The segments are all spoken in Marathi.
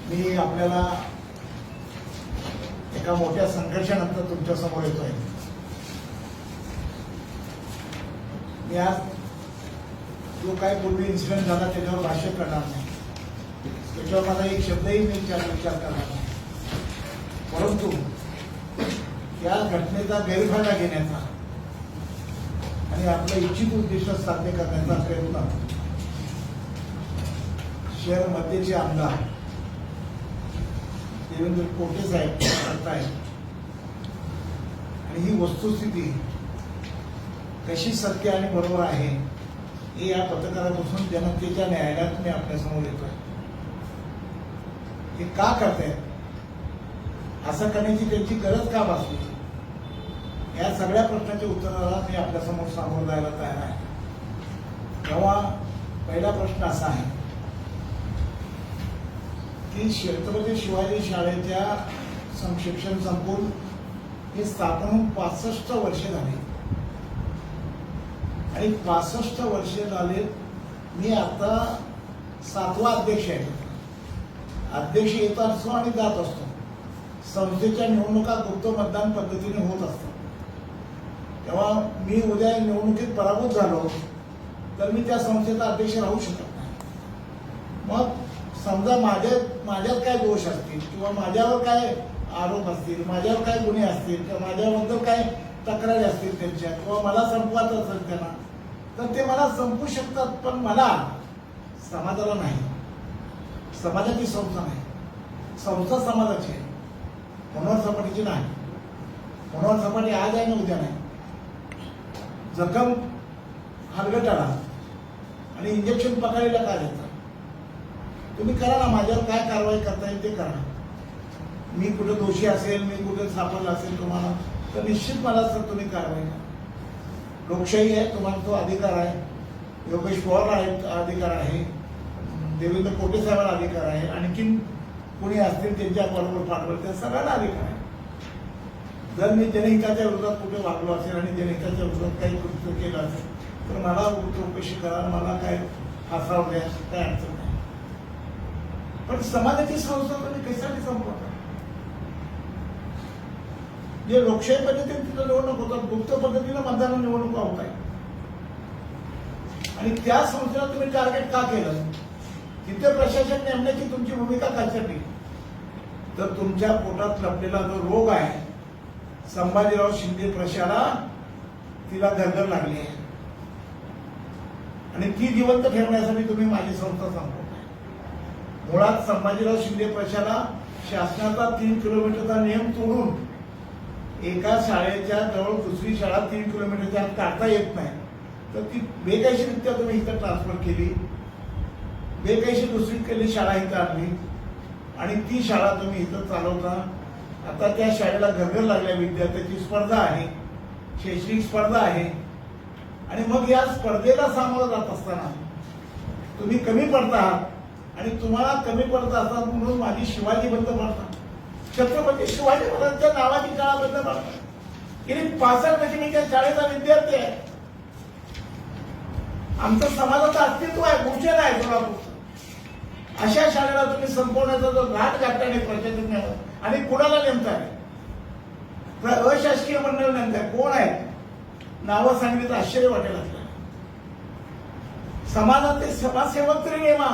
मी आपल्याला एका मोठ्या संघर्षानंतर तुमच्या समोर येतोय। मी आज जो काय पूर्वी इन्सिडेंट झाला त्याच्यावर भाष्य करणार नाही, त्याच्यावर माझा एक शब्दही मी विचार करणार नाही, परंतु या घटनेचा गैरफायदा घेण्याचा आणि आपलं इच्छित उद्दिष्ट साध्य करण्याचा प्रयत्न शहर मध्येचे आमदार देवेंद्र कोटे साहेब करतायत। आणि ही वस्तुस्थिती कशी सत्य आणि बरोबर आहे हे या पत्रकारापासून जनतेच्या न्यायालयात मी आपल्यासमोर येतोय। हे का करतायत, असं करण्याची त्यांची गरज का भासली, या सगळ्या प्रश्नाच्या उत्तराला मी आपल्यासमोर सामोरं जायला तयार आहे। तेव्हा पहिला प्रश्न असा आहे की छत्रपती शिवाजी शाळेच्या शिक्षण संपून हे स्थापन होऊन 65 वर्षे झाली आणि 65 वर्षे झाले। मी आता 7वा अध्यक्ष आहे। अध्यक्ष येत असतो आणि जात असतो। संस्थेच्या निवडणुका गुप्त मतदान पद्धतीने होत असतात। तेव्हा मी उद्या निवडणुकीत पराभूत झालो तर मी त्या संस्थेचा अध्यक्ष राहू शकत नाही। मग समजा माझ्यात काय दोष असतील किंवा माझ्यावर काय आरोप असतील, माझ्यावर काय गुन्हे असतील किंवा माझ्याबद्दल काय तक्रारी असतील त्यांच्या, किंवा मला संपवायचं असेल त्यांना, तर ते मला संपू शकतात, पण मला समाजाला नाही। समाजाची संस्था नाही, संस्था समाजाची आहे, मनोहर सपाटीची नाही। मनोहर सपाटी आज आहे ना उद्या नाही। जखम हलगटाला आणि इंजेक्शन पकडायला काय देतात, तुम्ही करा ना, माझ्यावर काय कारवाई करता येईल ते करा। मी कुठे दोषी असेल, मी कुठे सापडला असेल तुम्हाला, तर निश्चित मला सर तुम्ही कारवाई करा। लोकशाही आहे, तुम्हाला तो अधिकार आहे। योगेश पवार अधिकार आहे, देवेंद्र कोटे साहेबांना अधिकार आहे, आणखीन कुणी असतील त्यांच्या बरोबर पाठवलं त्या सगळ्यांना अधिकार आहे। जर मी जनहिताच्या विरोधात कुठे वागलो असेल आणि जनहिताच्या विरोधात काही कृत्य केलं असेल तर मला चौकशी करा, मला काय फासावर द्या, काय अडचण नाही। पण समाजाची संस्था तुम्ही कशासाठी संपवता? जे लोकशाही पद्धतीने तिथं निवडणूक होतात, गुप्त पद्धतीने मतदान निवडणुका होत आहे, आणि त्या संस्थेला तुम्ही टार्गेट का केलं? तिथे प्रशासन नेमण्याची तुमची भूमिका कशासाठी? तर तुमच्या पोटात लपलेला जो रोग आहे, संभाजीराव शिंदे प्रशाला तिला गरगर लागली आहे आणि ती जिवंत ठेवण्यासाठी तुम्ही माझी संस्था संपवताय। मुळात संभाजीराव शिंदे प्रशाला शासनाचा 3 किलोमीटरचा नियम तोडून एका शाळेच्या जवळ दुसरी शाळा 3 किलोमीटरच्या आत काढता येत नाही, तर ती बेकायदेशीररित्या तुम्ही इथं ट्रान्सफर केली, बेकायदेशीर दुसरीकडली शाळा इथं आणली आणि ती शाळा तुम्ही इथं चालवता। आता त्या शाळेला गरगर लागल्या विद्यार्थ्यांची स्पर्धा आहे, शैक्षणिक स्पर्धा आहे, आणि मग या स्पर्धेला सामोरं जात असताना तुम्ही कमी पडता आहात आणि तुम्हाला कमी पडत असतात म्हणून माझी शिवाजी बंद पडतात, छत्रपती शिवाजी महाराजांच्या नावाची शाळा बंद पडतात। गेली 65 वर्षे मी त्या शाळेचा विद्यार्थी आहे। आमचं समाजाचं अस्तित्व आहे, भूषण आहे सोलापूर। अशा शाळेला तुम्ही संपवण्याचा जो घाट घातल्याने प्रशासनावर आणि कुणाला नेमताय? अशासकीय मंडळ नेमताय, कोण आहे? नावं सांगितलं तर आश्चर्य वाटेल आपल्याला। समाजाचे समाजसेवक तरी नेमा,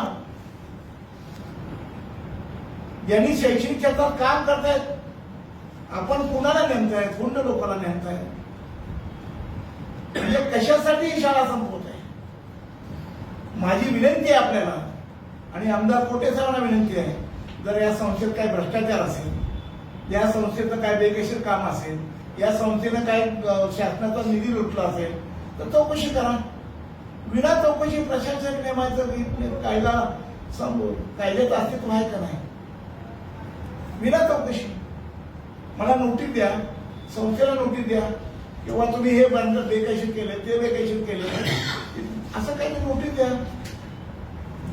ज्यांनी शैक्षणिक क्षेत्रात काम करतायत, आपण कुणाला नेमताय? गुंड लोकांना नेमताय, म्हणजे कशासाठी ही शाळा संपवत आहे? माझी विनंती आहे आपल्याला आणि आमदार कोटे साहेबांना विनंती आहे, जर या संस्थेत काही भ्रष्टाचार असेल, या संस्थेचं काय बेकायदेशीर काम असेल, या संस्थेनं काय शासनाचा निधी लुटला असेल तर चौकशी करा। विना चौकशी प्रशासन नेमायचं कायदा कायद्याचं अस्तित्व आहे का नाही? विना चौकशी मला नोटीस द्या, संस्थेला नोटीस द्या, किंवा तुम्ही हे बंद बेकायदेशीर केले, ते बेकायदेशीर केले, असं काही नोटीस द्या।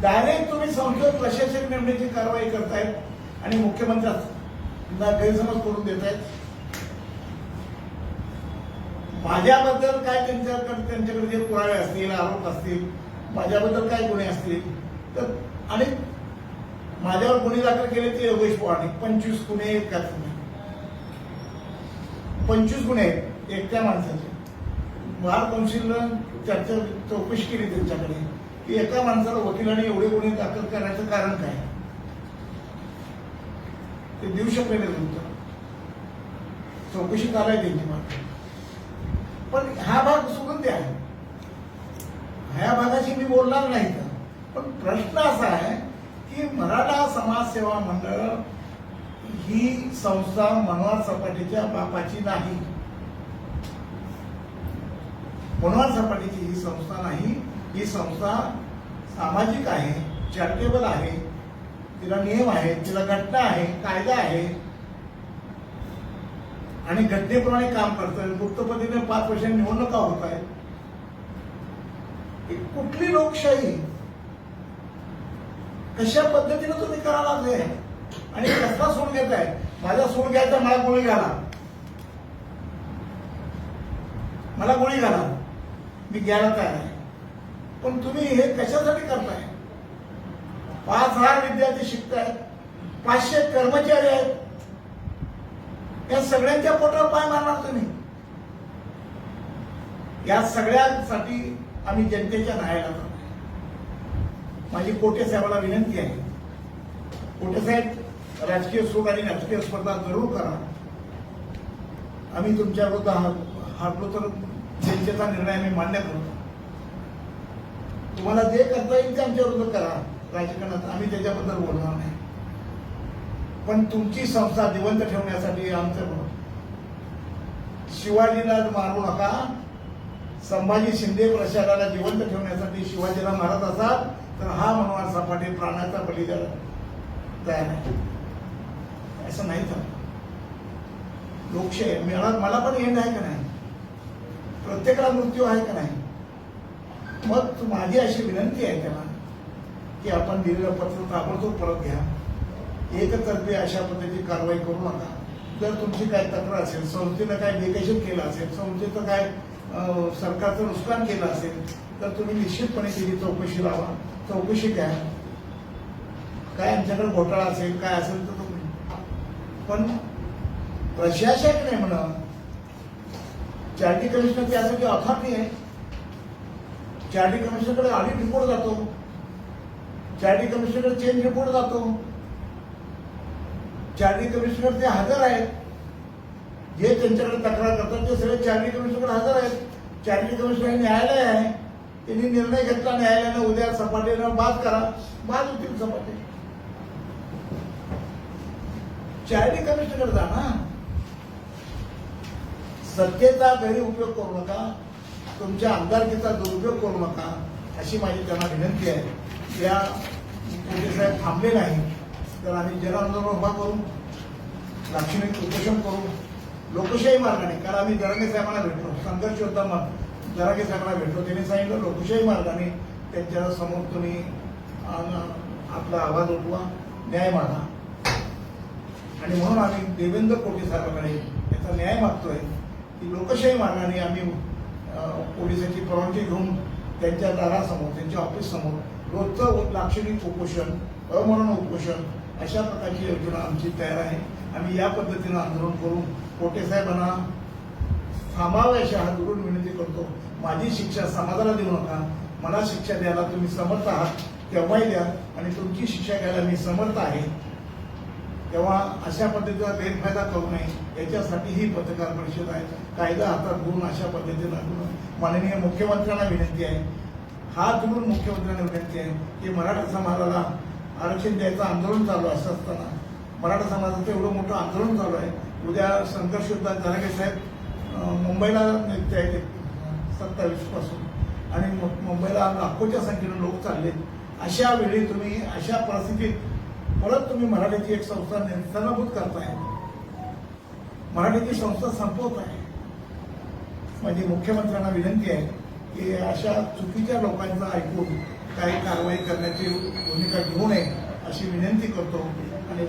डायरेक्ट तुम्ही संस्थेवर प्रशासक नेमण्याची कारवाई करतायत आणि मुख्यमंत्र्यांना गैरसमज करून देतायत। माझ्याबद्दल काय त्यांच्याकडे जे पुरावे असतील, आरोप असतील, माझ्याबद्दल काय गुन्हे असतील तर, आणि माझ्यावर गुन्हे दाखल केले ते योगेश पवारने 25 गुन्हे एकाच 25 गुन्हे आहेत एकट्या माणसाचे. बार कौन्सिलनं चर्चा चौकशी केली त्यांच्याकडे की एका माणसाला वकिलाने एवढे गुन्हे दाखल करण्याचं कारण काय, ते देऊ शकले नाही उत्तर. चौकशी चालू आहे त्यांची मात्र. पण हा भाग सोडून द्या, ह्या भागाशी मी बोलणार नाही. पण प्रश्न असा आहे की मराठा समाज सेवा मंडळ ही संस्था मनोहर सपाटेच्या बापाची नाही. मनोहर सपाटेची ही संस्था नाही. ही संस्था सामाजिक आहे, चॅरिटेबल आहे, तिला नियम आहे, तिला घटना आहे, कायदा आहे आणि घटनेप्रमाणे काम करतं. गुप्त पद्धतीने 5 वर्षांनी निवडणुका होत आहेत. कुठली लोकशाही, कशा पद्धतीने तुम्ही करायला लागले आणि कसला सूड घेताय. माझा सूड घ्यायचा, मला गोळी घाला, मला गोळी घाला, मी घ्यायला तयार आहे. पण तुम्ही हे कशासाठी करताय. 5,000 विद्यार्थी शिकतायत, 500 कर्मचारी आहेत. या सगळ्यांच्या पोटावर पाय मारणार तुम्ही. या सगळ्यांसाठी आम्ही जनतेच्या न्यायाला जातो. माझी कोटे साहेबांना विनंती आहे, कोटे साहेब राजकीय सूड आणि राजकीय स्पर्धा जरूर करा. आम्ही तुमच्या विरुद्ध हारलो तर जनतेचा निर्णय आम्ही मान्य करतो. तुम्हाला जे करता येईल ते आमच्या विरुद्ध करा राजकारणात, आम्ही त्याच्याबद्दल बोलणार नाही. पण तुमची संस्था जिवंत ठेवण्यासाठी आमचं शिवाजीला मारू नका. संभाजी शिंदे प्रशासनाला जिवंत ठेवण्यासाठी शिवाजीला मारत असाल तर हा मनोहर सपाटे प्राणाचा बळी द्यायला तयार आहे. असं नाही चालत. लोकशाही मला पण एंड आहे का नाही, प्रत्येकाला मृत्यू आहे का नाही. मग माझी अशी विनंती आहे त्यांना की आपण दिलेलं पत्र ताबडतोब परत घ्या. एकतर्फी अशा पद्धतीची कारवाई करू नका. जर तुमची काय तक्रार असेल, संस्थेनं काय बेकायदेशीर केलं असेल, संस्थेचं काय सरकारचं नुकसान केलं असेल तर तुम्ही निश्चितपणे त्याची चौकशी लावा, चौकशी घ्या. काय आमच्याकडे घोटाळा असेल काय असेल तर तुम्ही. पण प्रशासक नाही म्हणा, चॅरिटी कमिशनर त्यासाठी अथॉरिटी आहे. चॅरिटी कमिशनरकडे ऑडिट रिपोर्ट जातो, चॅरिटी कमिशनरकडे चेंज रिपोर्ट जातो. चॅरिटी कमिशनर ते हजर आहेत. जे त्यांच्याकडे तक्रार करतात ते सगळे चॅरिटी कमिशनरकडे हजर आहेत. चॅरिटी कमिशनर न्यायालय आहे, त्यांनी निर्णय घेतला न्यायालयानं उद्या सपाटेनं बाद करा, बाद होतील सपाटे. चॅरिटी कमिशनरकडे जा ना. सत्तेचा गैरउपयोग करू नका, तुमच्या आमदारकीचा दुरुपयोग करू नका, अशी माझी त्यांना विनंती आहे. या कोटे साहेब थांबले नाही तर आम्ही जनआंदोलन उभा करू, लाक्षणिक उपोषण करू, लोकशाही मार्गाने. कारण आम्ही जरांगे साहेबांना भेटलो, संघर्ष योद्धा जरांगे साहेबांना भेटलो, त्यांनी सांगितलं लोकशाही मार्गाने त्यांच्या समोर तुम्ही आपला आवाज उठवा, न्याय मागा. आणि म्हणून आम्ही देवेंद्र कोटे साहेबांकडे याचा न्याय मागतोय की लोकशाही मार्गाने आम्ही पोलिसांची परवानगी घेऊन त्यांच्या दारासमोर, त्यांच्या ऑफिस समोर रोजचं लाक्षणिक उपोषण, अमरण उपोषण अशा प्रकारची योजना आमची तयार आहे. आम्ही या पद्धतीनं आंदोलन करू. कोटे साहेबांना थांबावे अशा हात जोडून विनंती करतो. माझी शिक्षा समाजाला देऊ नका, मला शिक्षा द्यायला तुम्ही समर्थ आहात तेव्हाही द्या आणि तुमची शिक्षा घ्यायला मी समर्थ आहे. तेव्हा अशा पद्धतीचा गैरफायदा करू नये याच्यासाठी ही पत्रकार परिषद आहे. कायदा हातात घेऊन अशा पद्धतीनं माननीय मुख्यमंत्र्यांना विनंती आहे, हात जोडून मुख्यमंत्र्यांना विनंती आहे की मराठा समाजाला आरक्षण द्यायचं आंदोलन चालू असताना, मराठा समाजाचं एवढं मोठं आंदोलन चालू आहे. उद्या संघर्ष योद्धा जरांगे साहेब मुंबईला निघते आहेत 27 पासून आणि मुंबईला लाखोच्या संख्येने लोक चालले. अशा वेळी तुम्ही अशा परिस्थितीत परत तुम्ही मराठीची एक संस्था नेस्तनाभूत करताय, मराठीची संस्था संपवताय. माझी मुख्यमंत्र्यांना विनंती आहे की अशा चुकीच्या लोकांचं ऐकून काही कारवाई करण्याची भूमिका घेऊ नये अशी विनंती करतो आणि